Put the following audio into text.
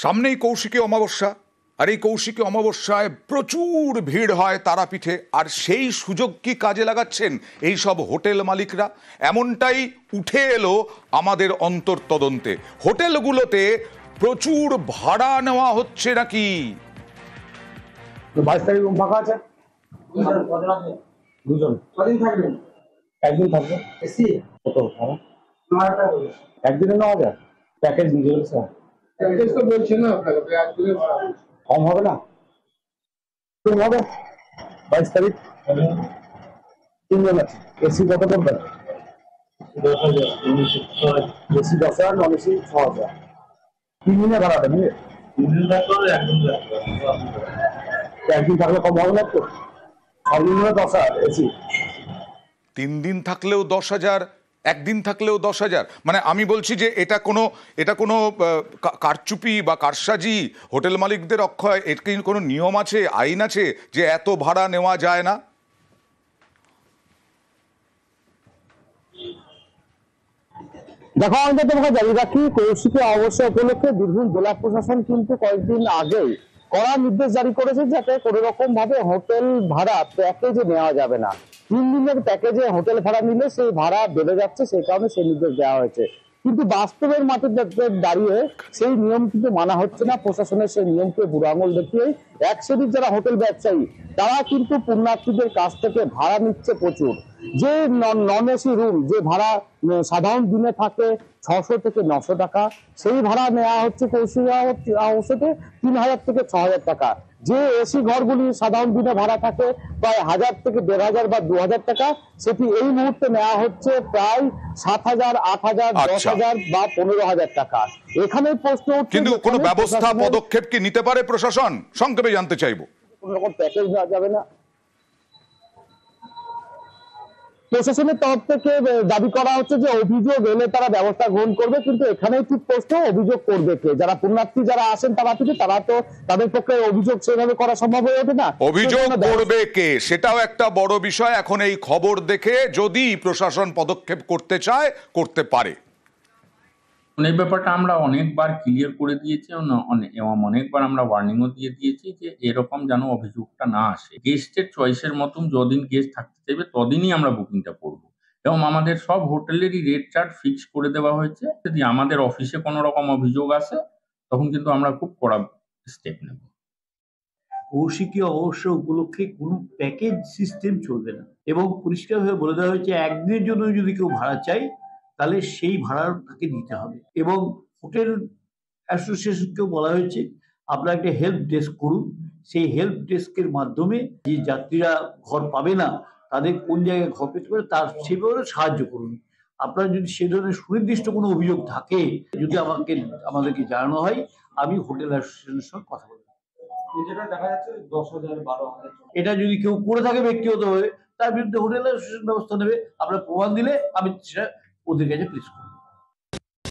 সামনেই কৌশিকী অমাবস্যা, আর এই কৌশিকী অমাবস্যায় প্রচুর ভিড় হয় তারাপীঠে। আর সেই সুযোগ কি কাজে লাগাচ্ছেন এই সব হোটেল মালিকরা? এমনটাই উঠে এলো আমাদের অন্তর্তদন্তে। হোটেলগুলোতে প্রচুর ভাড়া নেওয়া হচ্ছে নাকি। 22 তারিখ রুম ফাঁকা আছে, দুজন। কদিন থাকবেন? একদিন থাকবে। এসি কত ভাড়া? একদিনে 9,000 প্যাকেজ নিয়ে গেলে স্যার। প্যাকেজ তো বলছি না আপনাকে, একদিনে ভাড়া কম হবে না? কম হবে। 22 তারিখ তিনজন আছে। এসি কত পড়বে? 10,000। AC 10,000, non AC 6,000। 3 দিনে ভাড়া দেবেন? 3 দিন থাকলে একদিন থাকলে কম হবে না তো? 10,000 এসি। 3 দিন থাকলেও 10,000, একদিন থাকলেও 10,000। মানে আমি বলছি যে এটা কোনো কারচুপি বা কারসাজি হোটেল মালিকদের অক্ষয়? এর কি কোনো নিয়ম আছে, আইন আছে যে এত ভাড়া নেওয়া যায় না? দেখো, আমি তোমাকে জানিয়ে রাখি, কৌশিকী অমাবস্যা উপলক্ষে বীরভূম জেলা প্রশাসন কিন্তু কয়েকদিন আগেই কড়া নির্দেশ জারি করেছে যাতে কোনো রকম ভাবে হোটেল ভাড়া প্যাকেজে নেওয়া যাবে না। 3 দিনের প্যাকেজে হোটেল ভাড়া নিলে সেই ভাড়া বেড়ে যাচ্ছে, সেই কারণে সেই নির্দেশ দেওয়া হয়েছে। কিন্তু বাস্তবের মাঠে দাঁড়িয়ে সেই নিয়ম কিন্তু মানা হচ্ছে না। প্রশাসনের সেই নিয়মকে বুড়ো আঙুল দেখিয়ে এক শ্রেণীর যারা হোটেল ব্যবসায়ী তারা কিন্তু পুণ্যার্থীদের কাছ থেকে ভাড়া নিচ্ছে প্রচুর। যে নন এসি রুম যে ভাড়া সাধারণ দিনে থাকে 600 থেকে 900 টাকা, সেই ভাড়া নেওয়া হচ্ছে কৌশিকী অমাবস্যাতে 3,000 থেকে 6,000 টাকা। যে এসি ঘরগুলি সাধারণ দিনে ভাড়া থাকে প্রায় 1,000 থেকে 1,500 বা 2,000 টাকা, সেটি এই মুহূর্তে নেওয়া হচ্ছে প্রায় 7,000, 8,000, 10,000 বা 15,000 টাকা। এখানে প্রশ্ন হচ্ছে, কিন্তু কোনো ব্যবস্থা পদক্ষেপ কি নিতে পারে প্রশাসন? সংক্ষেপে জানতে চাইবো। কোনো রকম প্যাকেজ দেওয়া যাবে না। প্রশাসনের তরফ থেকে দাবি করা হচ্ছে যে অভিযোগ এলে তারা ব্যবস্থা গ্রহণ করবে, কিন্তু এখানেই ঠিক প্রশ্ন, অভিযোগ করবে কে? যারা পুণ্যার্থী যারা আসেন তারাপীঠে, তারা তো তাদের পক্ষে অভিযোগ সেভাবে করা সম্ভব হয়ে ওঠে না। অভিযোগ করবে কে সেটাও একটা বড় বিষয়। এখন এই খবর দেখে যদি প্রশাসন পদক্ষেপ করতে চায়, করতে পারে। এই ব্যাপারটা আমরা অনেকবার ক্লিয়ার করে দিয়েছি এবং অনেকবার আমরা ওয়ার্নিংও দিয়ে দিয়েছি যে এরকম যেন অভিযোগটা না আসে। গেস্টের চয়েসের মতন যদিন গেস্ট থাকতে চাইবে তদিনই আমরা বুকিংটা করব, এবং আমাদের সব হোটেলেরই রেট চার্ট ফিক্স করে দেওয়া হয়েছে। যদি আমাদের অফিসে কোনো রকম অভিযোগ আসে তখন কিন্তু আমরা খুব কড়া স্টেপ নেব। কৌশিকী অমাবস্যা উপলক্ষে কোনো প্যাকেজ সিস্টেম চলবে না, এবং পরিষ্কারভাবে বলে দেওয়া হয়েছে একদিনের জন্য যদি কেউ ভাড়া চাই তাহলে সেই ভাড়া তাকে দিতে হবে। এবং হোটেল অ্যাসোসিয়েশনকেও বলা হয়েছে আপনারা একটা হেল্প ডেস্ক করুন, সেই হেল্প ডেস্কের মাধ্যমে যে যাত্রীরা ঘর পাবে না তাদের কোন জায়গায় ঘর পেতে পারে তার সেভাবে সাহায্য করুন। আপনারা যদি সে ধরনের সুনির্দিষ্ট কোনো অভিযোগ থাকে যদি আমাদেরকে জানানো হয়, আমি হোটেল অ্যাসোসিয়েশনের সঙ্গে কথা বলবো। যেটা দেখা যাচ্ছে 10,000, 12,000, এটা যদি কেউ করে থাকে ব্যক্তিগতভাবে তার বিরুদ্ধে হোটেল অ্যাসোসিয়েশন ব্যবস্থা নেবে। আপনারা প্রমাণ দিলে আমি সেটা ওদের কাছে পেশ করব।